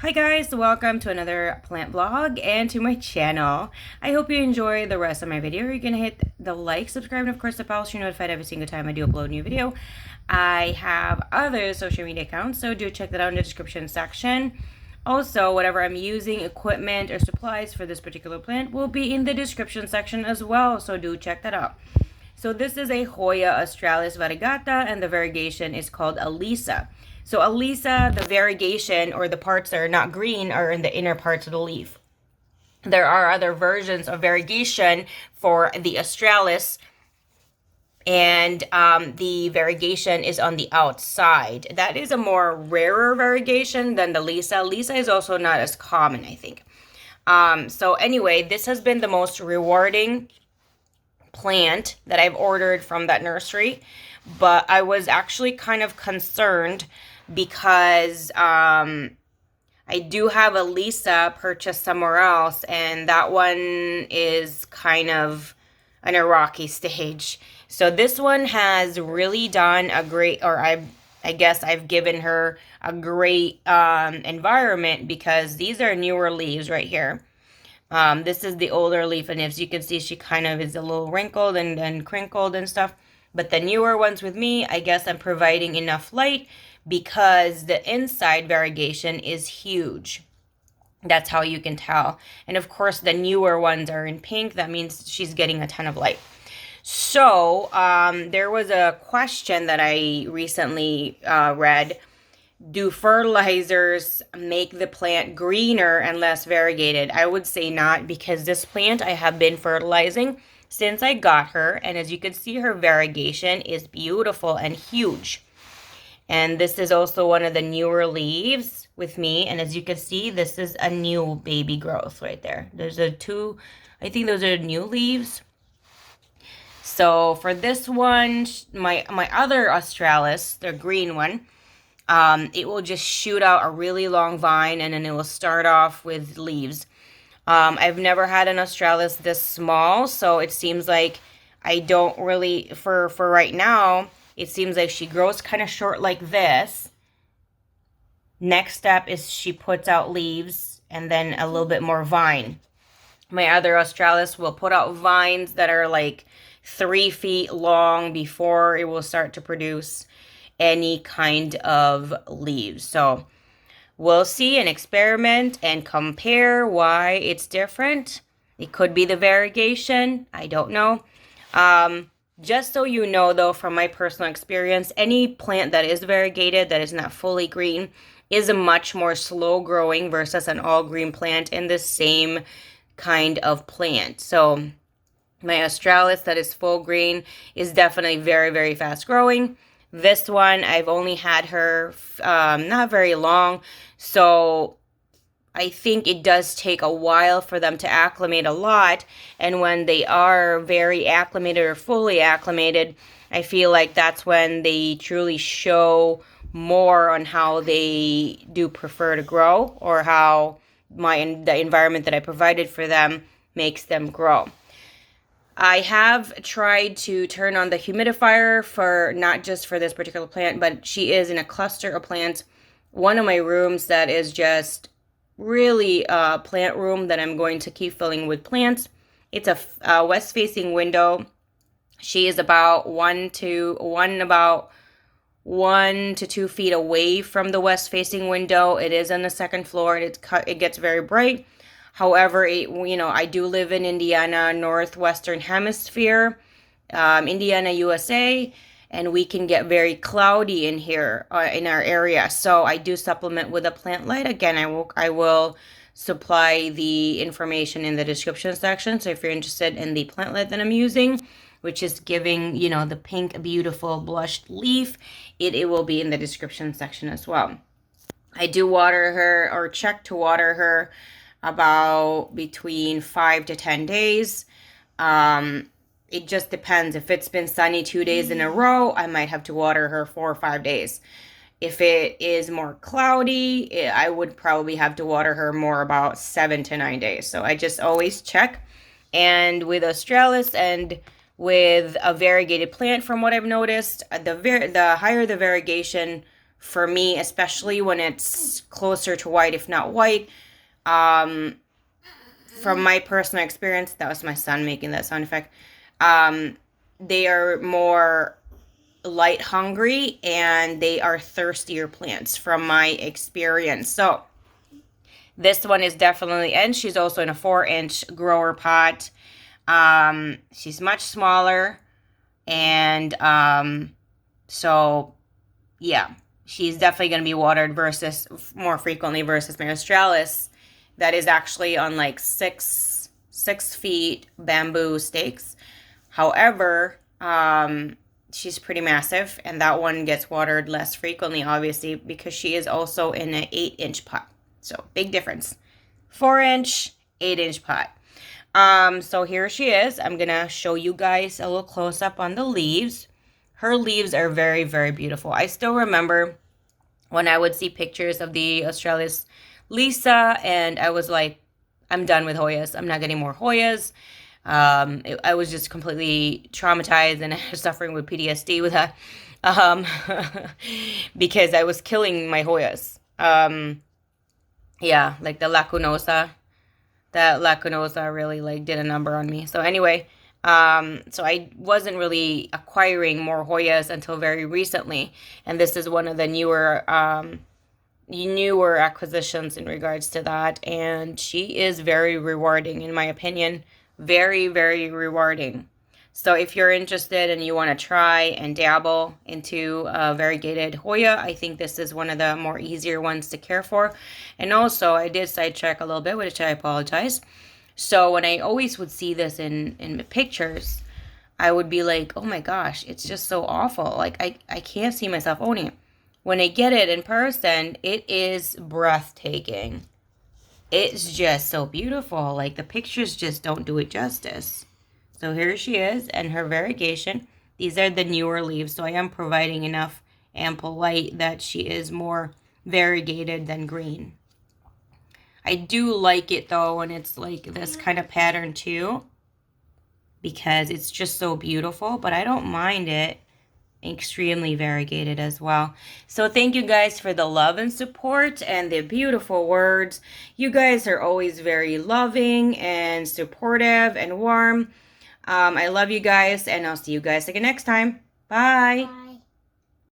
Hi guys, welcome to another plant vlog and to my channel. I hope you enjoy the rest of my video. You're gonna hit the like, subscribe, and of course the bell so you're notified every single time I do upload a new video. I have other social media accounts, so do check that out in the description section. Also, whatever I'm using, equipment or supplies for this particular plant will be in the description section as well, so do check that out. So this is a Hoya Australis variegata and the variegation is called Alisa. So Alisa, the variegation or the parts that are not green are in the inner parts of the leaf. There are other versions of variegation for the Australis, and the variegation is on the outside. That is a more rarer variegation than the Lisa. Lisa is also not as common, I think. So anyway, this has been the most rewarding plant that I've ordered from that nursery, but I was actually kind of concerned because I do have a Lisa purchased somewhere else, and that one is kind of in a rocky stage. So this one has really done a great, or I guess I've given her a great environment because these are newer leaves right here. This is the older leaf, and as you can see, she kind of is a little wrinkled and crinkled and stuff. But the newer ones with me, I guess I'm providing enough light because the inside variegation is huge. That's how you can tell. And of course, the newer ones are in pink. That means she's getting a ton of light. So there was a question that I recently read. Do fertilizers make the plant greener and less variegated? I would say not, because this plant I have been fertilizing since I got her. And as you can see, her variegation is beautiful and huge. And this is also one of the newer leaves with me. And as you can see, this is a new baby growth right there. There's I think those are new leaves. So for this one, my other Australis, the green one, it will just shoot out a really long vine and then it will start off with leaves. I've never had an Australis this small, so it seems like I don't really, for right now, it seems like she grows kind of short like this. Next step is she puts out leaves and then a little bit more vine. My other Australis will put out vines that are like 3 feet long before it will start to produce any kind of leaves. So we'll see and experiment and compare why it's different. It could be the variegation. I don't know. Just so you know, though, from my personal experience, any plant that is variegated, that is not fully green, is a much more slow growing versus an all green plant in the same kind of plant. So my Australis that is full green is definitely very, very fast growing. This one, I've only had her not very long, so I think it does take a while for them to acclimate a lot, and when they are very acclimated or fully acclimated, I feel like that's when they truly show more on how they do prefer to grow, or how the environment that I provided for them makes them grow. I have tried to turn on the humidifier for not just for this particular plant, but she is in a cluster of plants. One of my rooms that is just really a plant room that I'm going to keep filling with plants. It's a west-facing window. She is about 1 to 2 feet away from the west-facing window. It is on the second floor, and it gets very bright. However, I do live in Indiana, northwestern hemisphere, Indiana, USA, and we can get very cloudy in here in our area. So I do supplement with a plant light. Again, I will supply the information in the description section. So if you're interested in the plant light that I'm using, which is giving, the pink, beautiful blushed leaf, it will be in the description section as well. I do water her, or check to water her, about between 5 to 10 days. It just depends. If it's been sunny 2 days in a row, I might have to water her 4 or 5 days. If it is more cloudy, I would probably have to water her more about 7 to 9 days. So I just always check. And with Australis and with a variegated plant, from what I've noticed, the higher the variegation, for me, especially when it's closer to white, if not white. From my personal experience, that was my son making that sound effect. They are more light hungry and they are thirstier plants from my experience. So this one is definitely, and she's also in a 4-inch grower pot. She's much smaller, and so yeah, she's definitely going to be watered versus more frequently versus my Australis that is actually on like 6 feet bamboo stakes. However, she's pretty massive, and that one gets watered less frequently, obviously, because she is also in an 8-inch pot. So big difference. 4-inch, 8-inch pot. So here she is. I'm gonna show you guys a little close up on the leaves. Her leaves are very, very beautiful. I still remember when I would see pictures of the Australis Lisa, and I was like, I'm done with Hoyas. I'm not getting more Hoyas. I was just completely traumatized and suffering with PTSD with that, because I was killing my Hoyas. Yeah, like the lacunosa. That lacunosa really like did a number on me. So anyway, so I wasn't really acquiring more Hoyas until very recently, and this is one of the newer acquisitions in regards to that, and she is very rewarding in my opinion. Very, very rewarding. So if you're interested and you want to try and dabble into variegated Hoya, I think this is one of the more easier ones to care for. And also, I did sidetrack a little bit, which I apologize. So when I always would see this in pictures, I would be like, oh my gosh, it's just so awful. Like, I can't see myself owning it. When I get it in person, it is breathtaking. It's just so beautiful. Like, the pictures just don't do it justice. So here she is and her variegation. These are the newer leaves, so I am providing enough ample light that she is more variegated than green. I do like it though when it's like this kind of pattern too, because it's just so beautiful, but I don't mind it extremely variegated as well. So thank you guys for the love and support and the beautiful words. You guys are always very loving and supportive and warm. I love you guys, and I'll see you guys again next time. Bye.